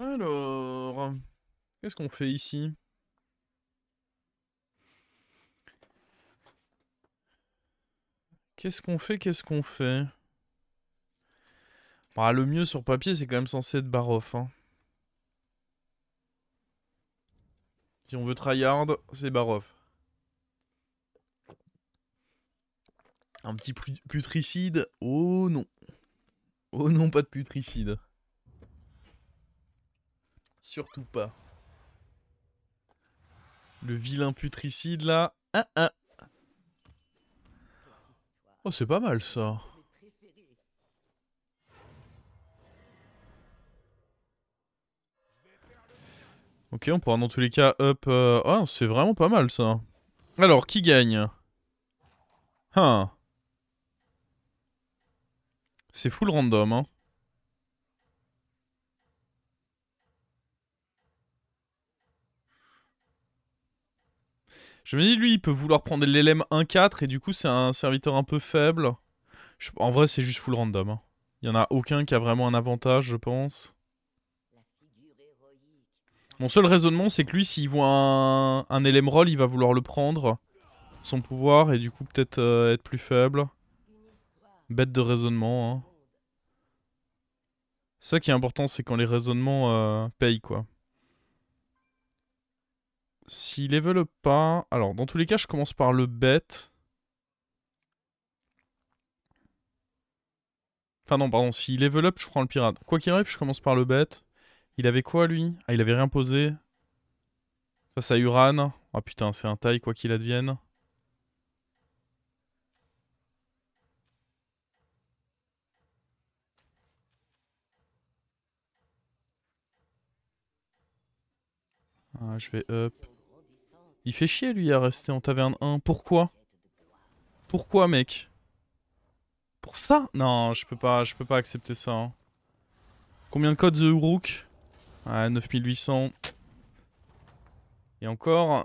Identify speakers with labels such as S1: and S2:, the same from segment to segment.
S1: Alors, qu'est-ce qu'on fait ici? Qu'est-ce qu'on fait? Qu'est-ce qu'on fait? Bah, le mieux sur papier, c'est quand même censé être Baroff. Hein. Si on veut tryhard, c'est Baroff. Un petit putricide? Oh non. Oh non, pas de putricide. Surtout pas. Le vilain putricide là. Ah ah. Oh, c'est pas mal ça. Ok, on pourra dans tous les cas up. Oh, c'est vraiment pas mal ça. Alors, qui gagne? Hein. C'est full random, hein. Je me dis, lui, il peut vouloir prendre l'LM 1-4 et du coup, c'est un serviteur un peu faible. En vrai, c'est juste full random. Hein. Il y en a aucun qui a vraiment un avantage, je pense. Mon seul raisonnement, c'est que lui, s'il voit un LM roll, il va vouloir le prendre. Son pouvoir, et du coup, peut-être être plus faible. Bête de raisonnement. Hein. Ça qui est important, c'est quand les raisonnements payent, quoi. S'il level pas... Alors, dans tous les cas, je commence par le bet. Enfin non, pardon, s'il level up, je prends le pirate. Quoi qu'il arrive, je commence par le bet. Il avait quoi, lui? Ah, il avait rien posé. Face à Uran. Ah putain, c'est un taille, quoi qu'il advienne. Ah, je vais up. Il fait chier, lui, à rester en taverne 1. Pourquoi? Pourquoi, mec? Pour ça? Non, je peux pas accepter ça. Hein. Combien de codes The Uruk? Ah, 9800. Et encore,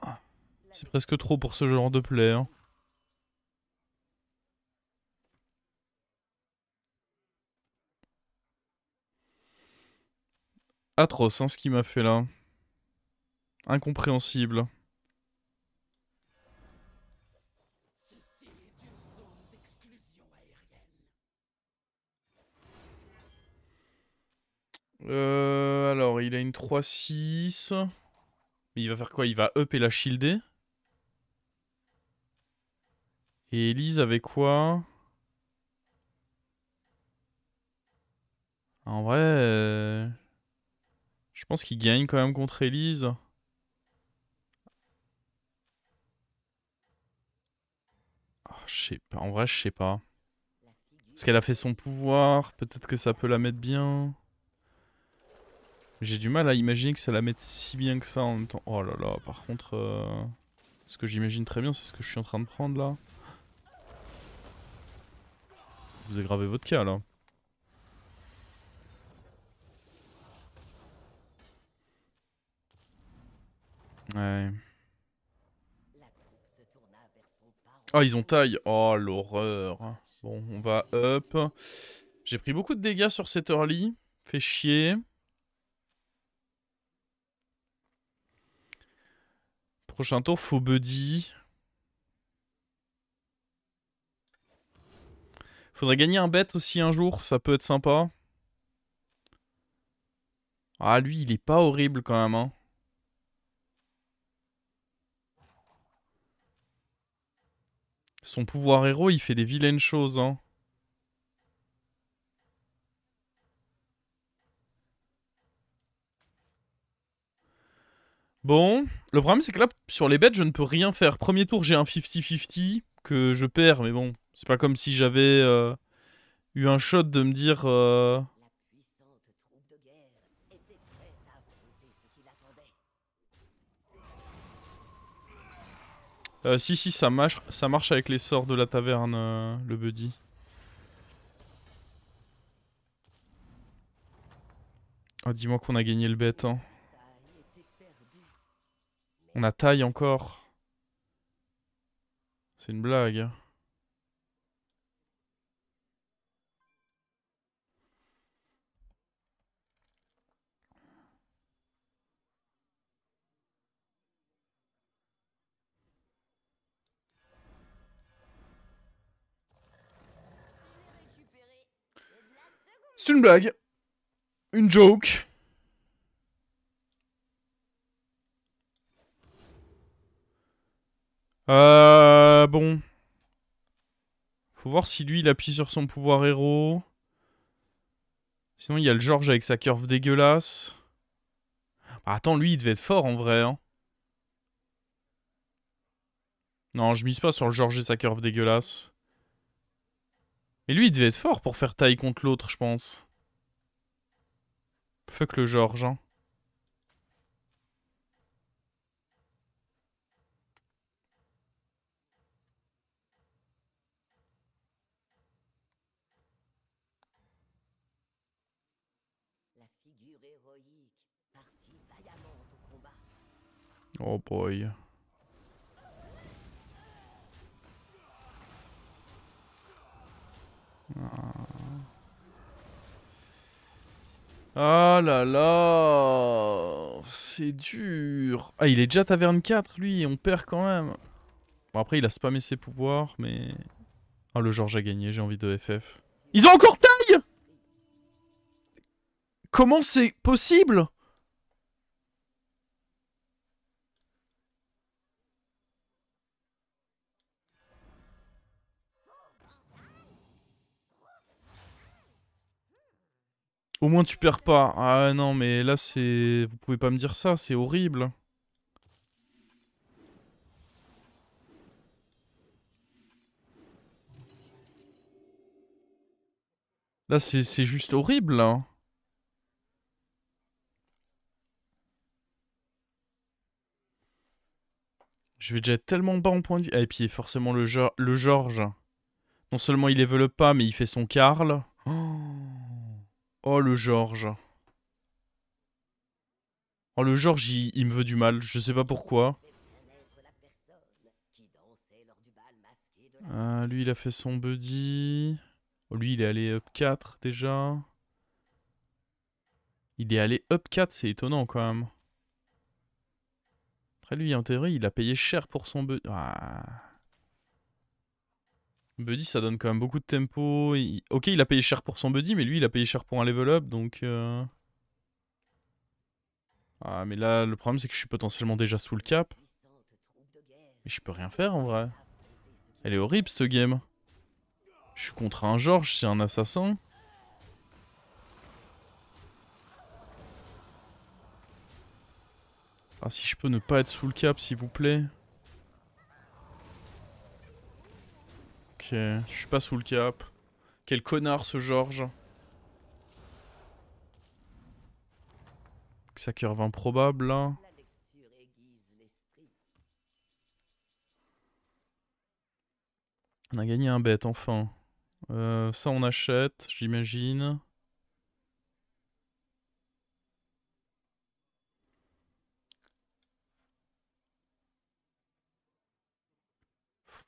S1: c'est presque trop pour ce genre de play. Hein. Atroce, hein, ce qu'il m'a fait là. Incompréhensible. Alors, il a une 3-6. Mais il va faire quoi? Il va up et la shielder. Et Elise avec quoi? En vrai, je pense qu'il gagne quand même contre Elise. Ah, je sais pas. En vrai, je sais pas. Parce qu'elle a fait son pouvoir. Peut-être que ça peut la mettre bien. J'ai du mal à imaginer que ça la mette si bien que ça en même temps. Oh là là, par contre... Ce que j'imagine très bien, c'est ce que je suis en train de prendre là. Vous aggravez votre cas là. Ouais. Oh, ils ont taille. Oh, l'horreur. Bon, on va up. J'ai pris beaucoup de dégâts sur cette early. Fait chier. Prochain tour, faux buddy. Faudrait gagner un bet aussi un jour, ça peut être sympa. Ah, lui, il est pas horrible quand même, hein. Son pouvoir héros, il fait des vilaines choses, hein. Bon, le problème c'est que là, sur les bêtes, je ne peux rien faire. Premier tour, j'ai un 50-50 que je perds, mais bon, c'est pas comme si j'avais eu un shot de me dire... si, si, ça marche avec les sorts de la taverne, le buddy. Oh, dis-moi qu'on a gagné le bet, hein. On a taille encore. C'est une blague. C'est une blague. Une joke. Bon. Faut voir si lui, il appuie sur son pouvoir héros. Sinon, il y a le George avec sa curve dégueulasse. Bah, attends, lui, il devait être fort, en vrai, hein. Non, je mise pas sur le George et sa curve dégueulasse. Et lui, il devait être fort pour faire taille contre l'autre, je pense. Fuck le George, hein.
S2: La figure héroïque, partie vaillamment au combat.
S1: Oh boy. Ah là là, c'est dur. Ah, il est déjà taverne 4, lui, et on perd quand même. Bon, après, il a spammé ses pouvoirs, mais... Ah, le George a gagné, j'ai envie de FF. Ils ont encore taille. Comment c'est possible? Au moins, tu perds pas. Ah non, mais là, c'est... Vous pouvez pas me dire ça, c'est horrible. Là, c'est juste horrible, là. Je vais déjà être tellement bas en point de vie. Ah, et puis, forcément, le George. Non seulement il level up pas, mais il fait son Karl. Oh, oh le George. Oh, le George, il me veut du mal. Je sais pas pourquoi. Lui, il a fait son buddy. Oh, lui, il est allé up 4 déjà. Il est allé up 4, c'est étonnant quand même. Après, lui, en théorie, il a payé cher pour son buddy. Ah. Buddy, ça donne quand même beaucoup de tempo. Ok, il a payé cher pour son buddy, mais lui, il a payé cher pour un level up, donc... Ah, mais là, le problème, c'est que je suis potentiellement déjà sous le cap. Mais je peux rien faire, en vrai. Elle est horrible, cette game. Je suis contre un George, c'est un assassin. Ah, si je peux ne pas être sous le cap, s'il vous plaît. Ok, je suis pas sous le cap. Quel connard, ce George. Sa curve improbable, là. On a gagné un bet, enfin. Ça, on achète, j'imagine.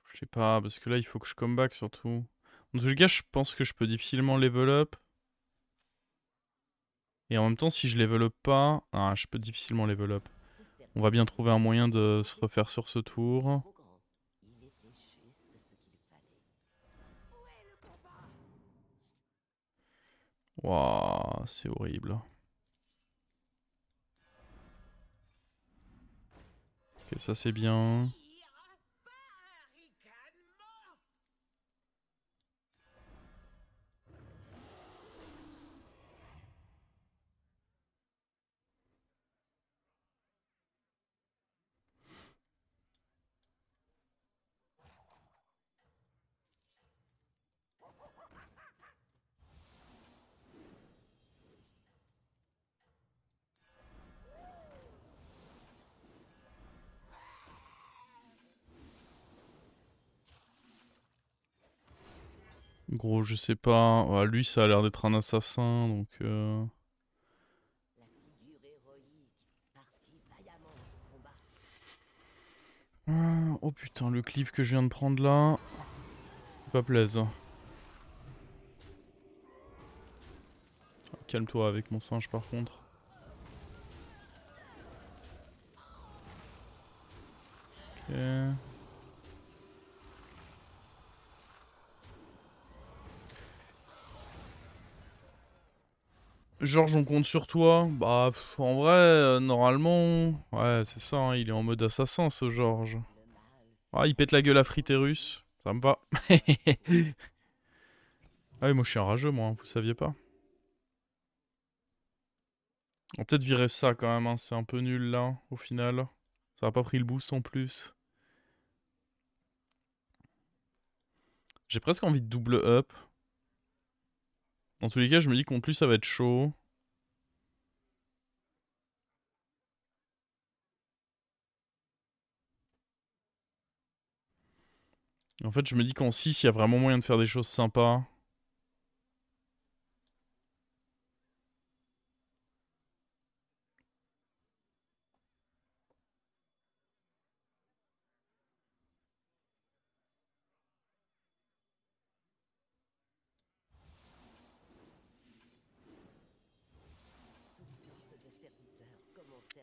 S1: Je sais pas, parce que là, il faut que je come back, surtout. En tout cas, je pense que je peux difficilement level up. Et en même temps, si je level up pas... Ah, je peux difficilement level up. On va bien trouver un moyen de se refaire sur ce tour. Waouh, c'est horrible. Ok, ça c'est bien. Gros, je sais pas. Ouais, lui, ça a l'air d'être un assassin, donc... Oh putain, le cliff que je viens de prendre là... C'est pas plaisant. Calme-toi avec mon singe, par contre. Ok... Georges, on compte sur toi. Bah, en vrai, normalement... Ouais, c'est ça, hein, il est en mode assassin, ce Georges. Ah, il pète la gueule à Friterus. Ça me va. Ah oui, moi je suis un rageux, moi, hein, vous saviez pas. On va peut-être virer ça quand même, hein, c'est un peu nul là, au final. Ça a pas pris le boost en plus. J'ai presque envie de double up. Dans tous les cas, je me dis qu'en plus ça va être chaud. En fait, je me dis qu'en 6, il y a vraiment moyen de faire des choses sympas.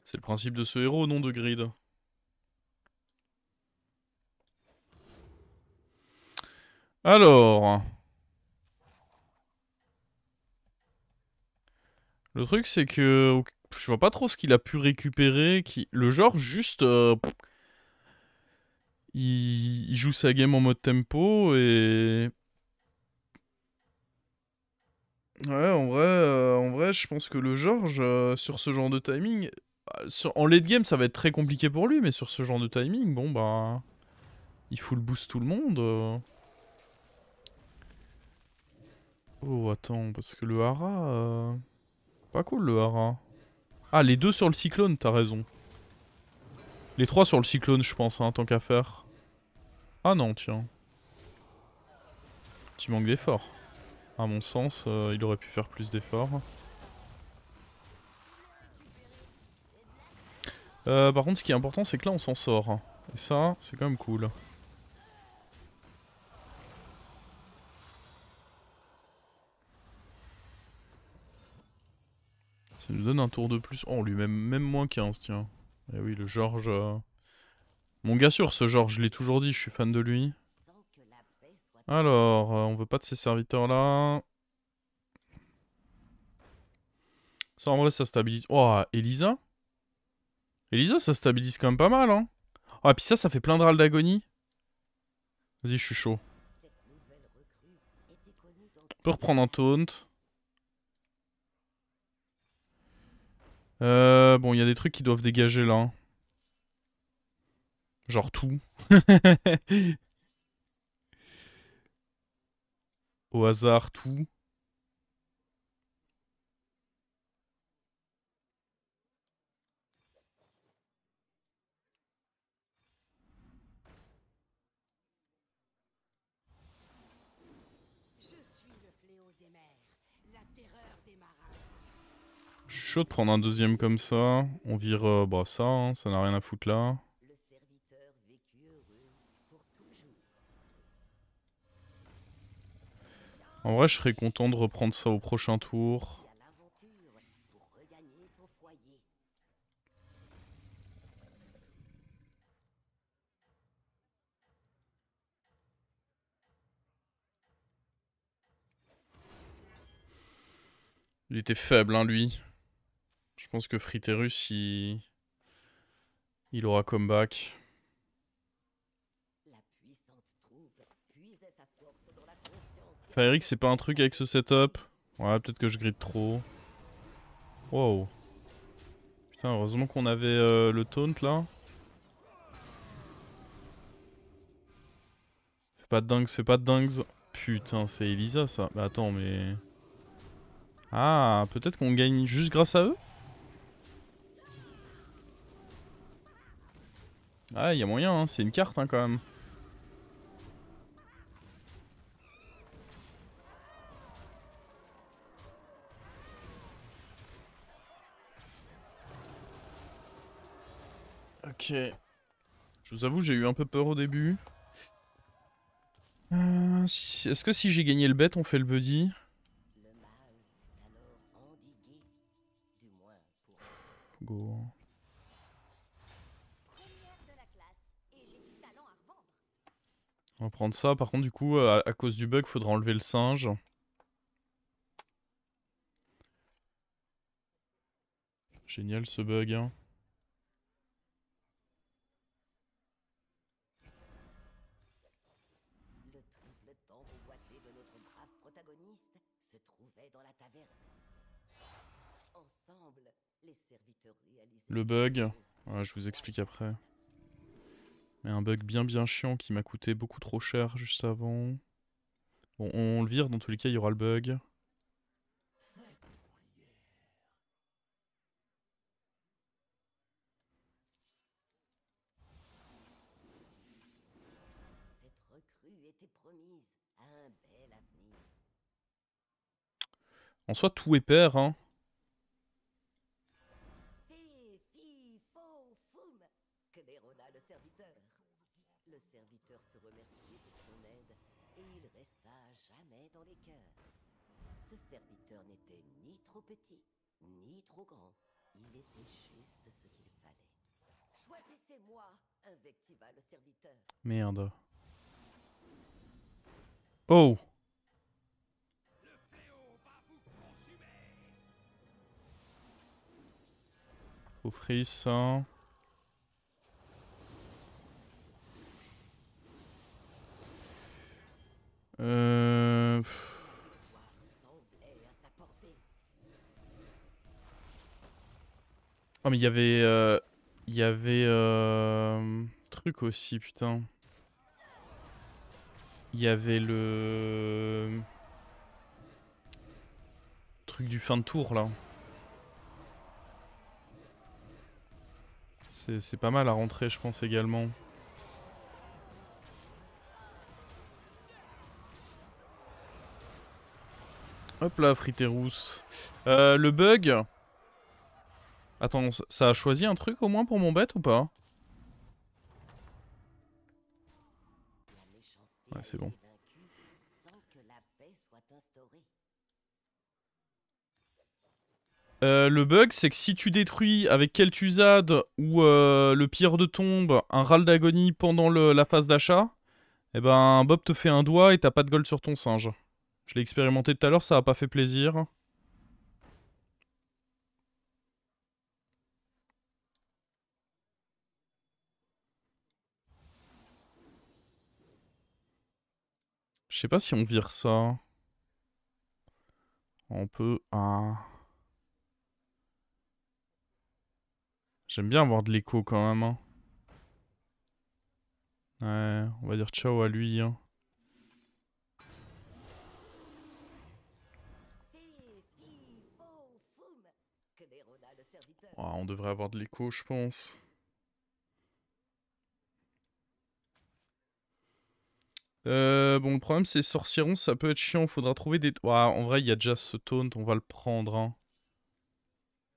S1: C'est le principe de ce héros, non de grid. Alors... Le truc, c'est que... Je vois pas trop ce qu'il a pu récupérer. Le genre, juste... il joue sa game en mode tempo et... Ouais, en vrai, je pense que le George, sur ce genre de timing... En late game, ça va être très compliqué pour lui, mais sur ce genre de timing, bon bah... Il full boost tout le monde. Oh, attends, parce que le hara... Pas cool, le hara. Ah, les deux sur le cyclone, t'as raison. Les trois sur le cyclone, je pense, hein, tant qu'à faire. Ah non, tiens. Petit manque d'effort. À mon sens, il aurait pu faire plus d'efforts. Par contre, ce qui est important, c'est que là, on s'en sort. Et ça, c'est quand même cool. Ça nous donne un tour de plus. Oh, lui, même moins 15, tiens. Eh oui, le George... Mon gars sûr, ce George, je l'ai toujours dit, je suis fan de lui. Alors, on veut pas de ces serviteurs-là. Ça, en vrai, ça stabilise. Oh, Elisa? Elisa, ça stabilise quand même pas mal, hein. Ah, puis ça fait plein de râles d'agonie. Vas-y, je suis chaud. On peut reprendre un taunt. Bon, il y a des trucs qui doivent dégager là. Genre tout. Au hasard, tout. Je suis chaud de prendre un deuxième comme ça. On vire bah, ça, hein, ça n'a rien à foutre là. En vrai, je serais content de reprendre ça au prochain tour. Il était faible, hein, lui. Je pense que Friterus, il aura comeback. Enfin, Eric, c'est pas un truc avec ce setup. Ouais, peut-être que je grid trop. Wow. Putain, heureusement qu'on avait le taunt là. Fais pas de dingue, fais pas de dingues. Putain, c'est Elisa ça. Bah attends, mais... Ah, peut-être qu'on gagne juste grâce à eux? Ah, il y a moyen, hein. C'est une carte hein, quand même. Ok. Je vous avoue, j'ai eu un peu peur au début. Est-ce que si j'ai gagné le bet, on fait le buddy? Go. On va prendre ça. Par contre, du coup, à cause du bug, faudra enlever le singe. Génial ce bug. Hein.
S2: Le triple tambour boité de notre brave protagoniste se trouvait dans la taverne. Ensemble, les serviteurs réalisaient
S1: Le bug, ouais, je vous explique après. Mais un bug bien chiant qui m'a coûté beaucoup trop cher juste avant. Bon, on le vire, dans tous les cas, il y aura le bug.
S2: Cette recrue était promise à un bel avenir.
S1: En soi, tout est pair, hein.
S2: Fé, fi, fo, foum, claironna le serviteur. Le serviteur fut remercié pour son aide et il resta à jamais dans les cœurs. Ce serviteur n'était ni trop petit, ni trop grand. Il était juste ce qu'il fallait. Choisissez-moi, invectiva le serviteur.
S1: Merde. Oh! Offrir ça.
S2: Semblait à sa portée.
S1: Oh mais il y avait... Il y avait... Truc aussi, putain. Il y avait le... Truc du fin de tour, là. C'est pas mal à rentrer, je pense, également. Hop là, Friterous. Le bug... Attends, ça a choisi un truc au moins pour mon bête ou pas?
S2: La méchanceté
S1: Ouais,
S2: a
S1: c'est
S2: été
S1: bon.
S2: vaincue sans que la paix soit instaurée.
S1: Le bug, c'est que si tu détruis avec Kel'Thuzad ou le pire de tombe un râle d'agonie pendant la phase d'achat, eh ben Bob te fait un doigt et t'as pas de gold sur ton singe. Je l'ai expérimenté tout à l'heure, ça a pas fait plaisir. Je sais pas si on vire ça. On peut... Ah. J'aime bien avoir de l'écho quand même. Hein. Ouais, on va dire ciao à lui. Hein.
S2: Fé, fi, fo, foum, claironna le serviteur.
S1: Oh, on devrait avoir de l'écho, je pense. Bon, le problème c'est sorcieron, ça peut être chiant. Faudra trouver des... Ouais, en vrai, il y a déjà ce taunt, on va le prendre. Hein.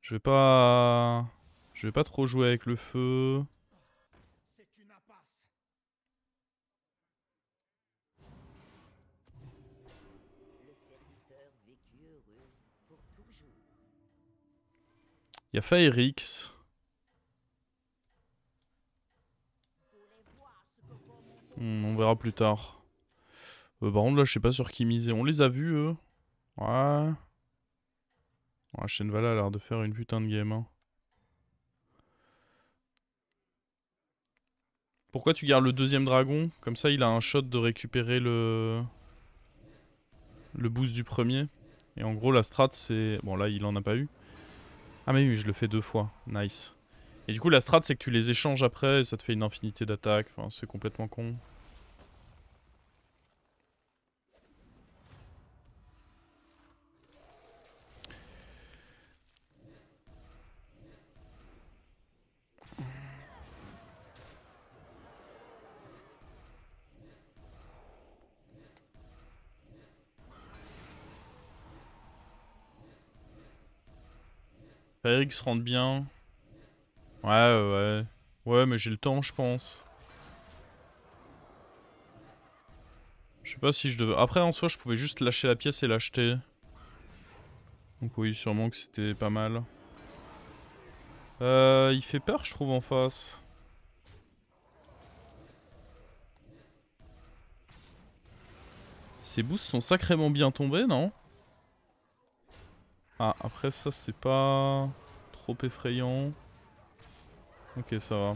S1: Je vais pas... Je vais pas trop jouer avec le feu.
S2: Le serviteur vécut heureux pour toujours.
S1: Il y a Faerix. On verra plus tard. Par contre, là, je sais pas sur qui miser. On les a vus, eux. Ouais. Ouais, Shenvala a l'air de faire une putain de game. Hein. Pourquoi tu gardes le deuxième dragon? Comme ça, il a un shot de récupérer le boost du premier. Et en gros, la strat, c'est... Bon, là, il en a pas eu. Ah mais oui, je le fais 2 fois. Nice. Et du coup, la strat, c'est que tu les échanges après et ça te fait une infinité d'attaques. Enfin, c'est complètement con. Faerix rentre bien. Ouais. Ouais, mais j'ai le temps, je pense. Je sais pas si je devais... Après, en soi, je pouvais juste lâcher la pièce et l'acheter. Donc oui, sûrement que c'était pas mal. Il fait peur, je trouve, en face. Ses boosts sont sacrément bien tombés, non? Ah, après ça, c'est pas trop effrayant. Ok, ça va.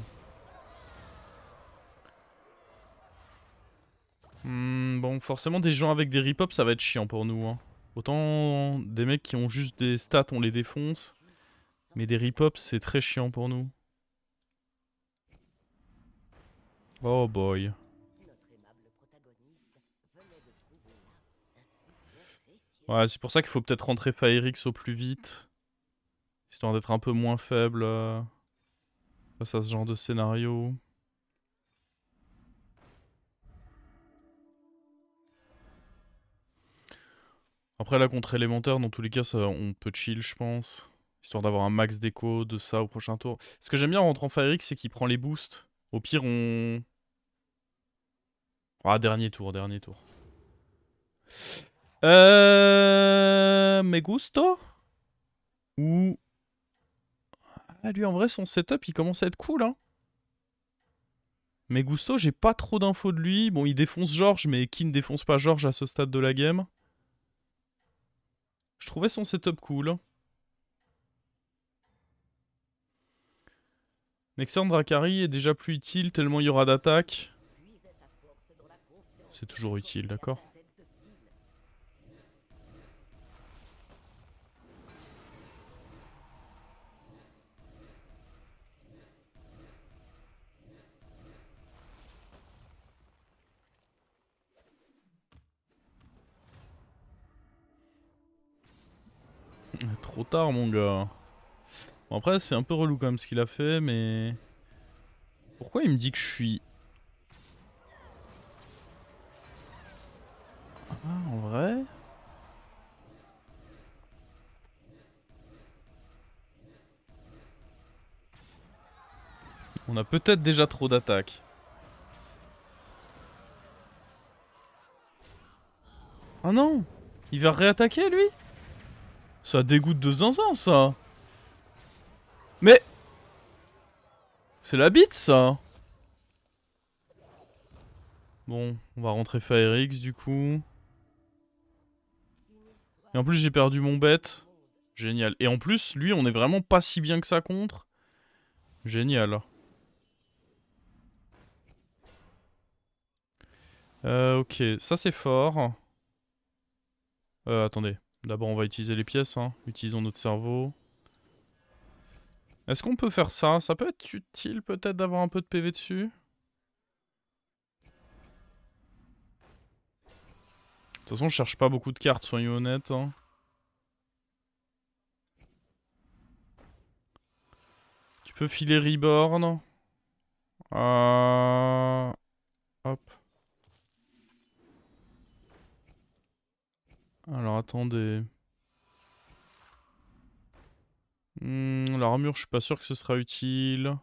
S1: Bon, forcément, des gens avec des rip-up, ça va être chiant pour nous. Hein. Autant des mecs qui ont juste des stats, on les défonce. Mais des rip-up, c'est très chiant pour nous. Oh boy. Ouais, c'est pour ça qu'il faut peut-être rentrer Firix au plus vite. Histoire d'être un peu moins faible face à ce genre de scénario. Après là contre élémentaire, dans tous les cas, ça, on peut chill je pense. Histoire d'avoir un max d'écho de ça au prochain tour. Ce que j'aime bien en rentrant Firix, c'est qu'il prend les boosts. Au pire on... Ah, dernier tour, dernier tour. Me gusto? Ou... Ah lui en vrai son setup il commence à être cool hein. Mais Gusto, j'ai pas trop d'infos de lui. Bon, il défonce George, mais qui ne défonce pas George à ce stade de la game? Je trouvais son setup cool. Nexorn Drakari est déjà plus utile tellement il y aura d'attaque. C'est toujours utile, d'accord? Trop tard, mon gars. Bon, après, c'est un peu relou quand même ce qu'il a fait, mais... Pourquoi il me dit que je suis... Ah, en vrai? On a peut-être déjà trop d'attaques. Ah non! Il va réattaquer, lui? Ça dégoûte de zinzin, ça! Mais... C'est la bite, ça! Bon, on va rentrer Firix, du coup. Et en plus, j'ai perdu mon bête. Génial. Et en plus, lui, on est vraiment pas si bien que ça contre. Génial. Ok, ça c'est fort. Attendez. D'abord, on va utiliser les pièces. Hein. Utilisons notre cerveau. Est-ce qu'on peut faire ça? Ça peut être utile peut-être d'avoir un peu de PV dessus. De toute façon, je cherche pas beaucoup de cartes, soyons honnêtes. Hein. Tu peux filer Reborn. Hop. Alors, attendez. L'armure, je suis pas sûr que ce sera utile.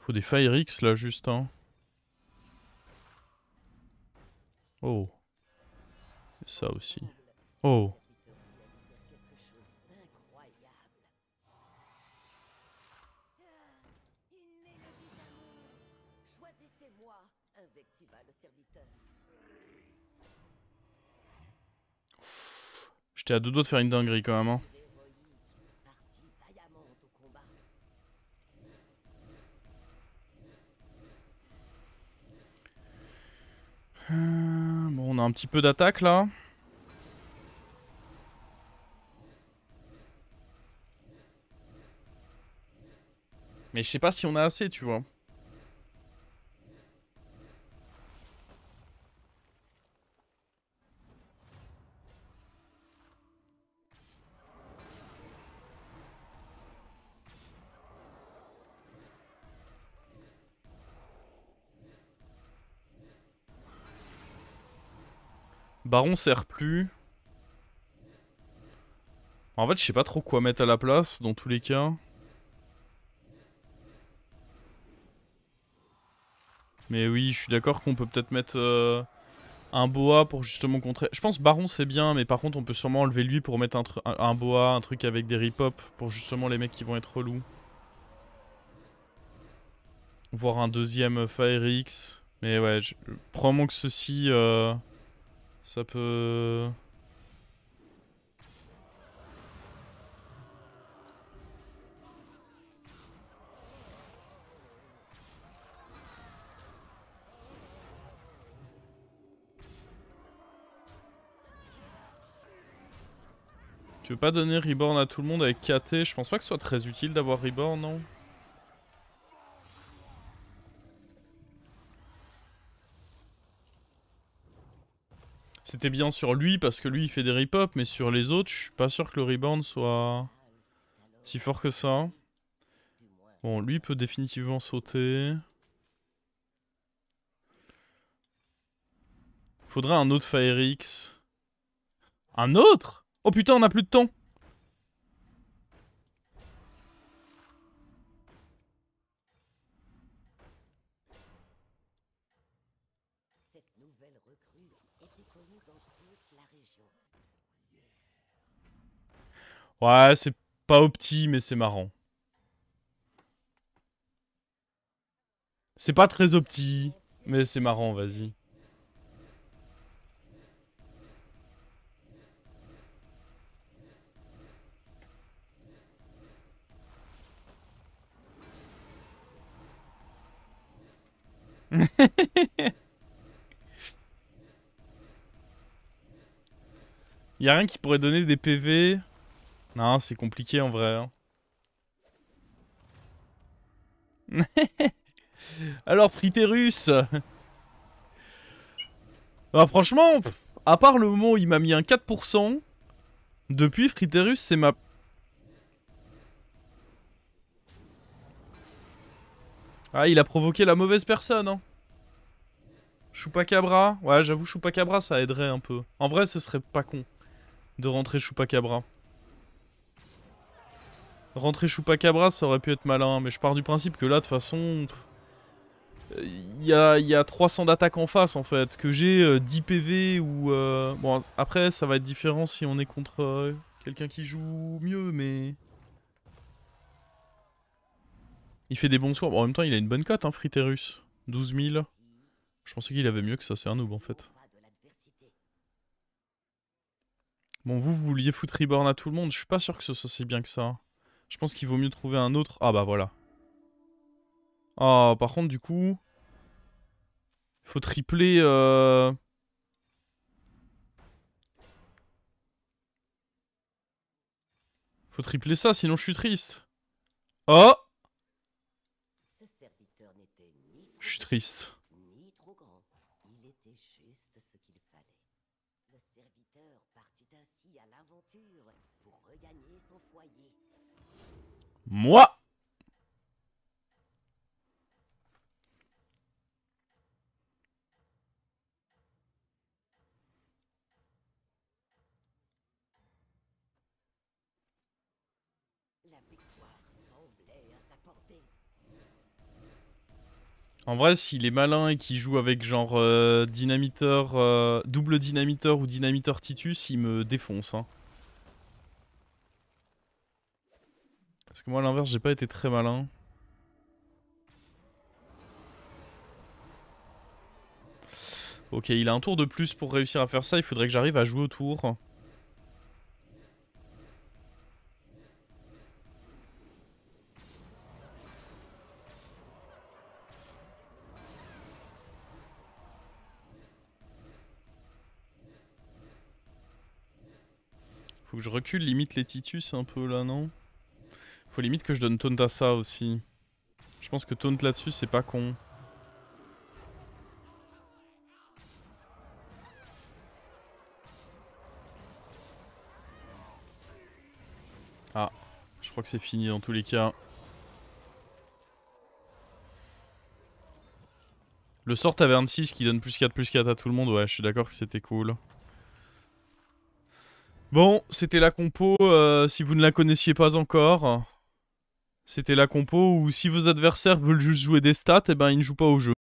S1: Faut des Firix là, juste. Hein. Oh. Et ça aussi. Oh. J'étais à deux doigts de faire une dinguerie quand même. Hein. Bon, on a un petit peu d'attaque là. Mais je sais pas si on a assez, tu vois. Baron sert plus. En fait, je sais pas trop quoi mettre à la place, dans tous les cas. Mais oui, je suis d'accord qu'on peut peut-être mettre un boa pour justement contrer... Je pense Baron c'est bien, mais par contre on peut sûrement enlever lui pour mettre un boa, un truc avec des rip-hop, pour justement les mecs qui vont être relous. Voire un deuxième Firix. Mais ouais, probablement que ceci, ça peut... Tu veux pas donner Reborn à tout le monde avec KT? Je pense pas que ce soit très utile d'avoir Reborn, non? C'était bien sur lui parce que lui il fait des rip-up, mais sur les autres, je suis pas sûr que le Reborn soit si fort que ça. Bon, lui peut définitivement sauter. Faudrait un autre FireX. Un autre? Oh putain, on a plus de temps.
S2: Cette nouvelle recrue était connue dans toute la région.
S1: Ouais, c'est pas opti, mais c'est marrant. C'est pas très opti, mais c'est marrant, vas-y. Y'a rien qui pourrait donner des PV. Non, c'est compliqué en vrai. Hein. Alors, Friterus. Bah, franchement, à part le moment où il m'a mis un 4%, depuis Friterus, c'est ma... Ah, il a provoqué la mauvaise personne, hein. Chupacabra. Ouais, j'avoue, Chupacabra, ça aiderait un peu. En vrai, ce serait pas con de rentrer Chupacabra. Rentrer Chupacabra, ça aurait pu être malin, mais je pars du principe que là, de toute façon... Il y a 300 d'attaque en face, en fait. Que j'ai 10 PV ou... Bon, après, ça va être différent si on est contre quelqu'un qui joue mieux, mais... Il fait des bons soirs. Bon, en même temps, il a une bonne cote, hein, Friterus. 12 000. Je pensais qu'il avait mieux que ça, c'est un noob, en fait. Bon, vous vouliez foutre Reborn à tout le monde. Je suis pas sûr que ce soit si bien que ça. Je pense qu'il vaut mieux trouver un autre... Ah bah voilà. Ah, par contre, du coup... Il faut tripler... Faut tripler ça, sinon je suis triste. Oh! Je suis triste.
S2: Ni trop grand. Il était juste ce qu'il fallait. Le serviteur partit ainsi à l'aventure pour regagner son foyer.
S1: Moi!
S2: La victoire semblait à sa portée.
S1: En vrai, s'il est malin et qu'il joue avec genre dynamiteur, double dynamiteur ou dynamiteur Titus, il me défonce. Hein. Parce que moi, à l'inverse, j'ai pas été très malin. Ok, il a un tour de plus pour réussir à faire ça. Il faudrait que j'arrive à jouer au tour. Faut que je recule limite les Titus un peu là, non? Faut limite que je donne taunt à ça aussi. Je pense que taunt là-dessus, c'est pas con. Ah, je crois que c'est fini dans tous les cas. Le sort à 26 qui donne +4/+4 à tout le monde, ouais, je suis d'accord que c'était cool. Bon, c'était la compo, si vous ne la connaissiez pas encore. C'était la compo où si vos adversaires veulent juste jouer des stats, et ben ils ne jouent pas au jeu.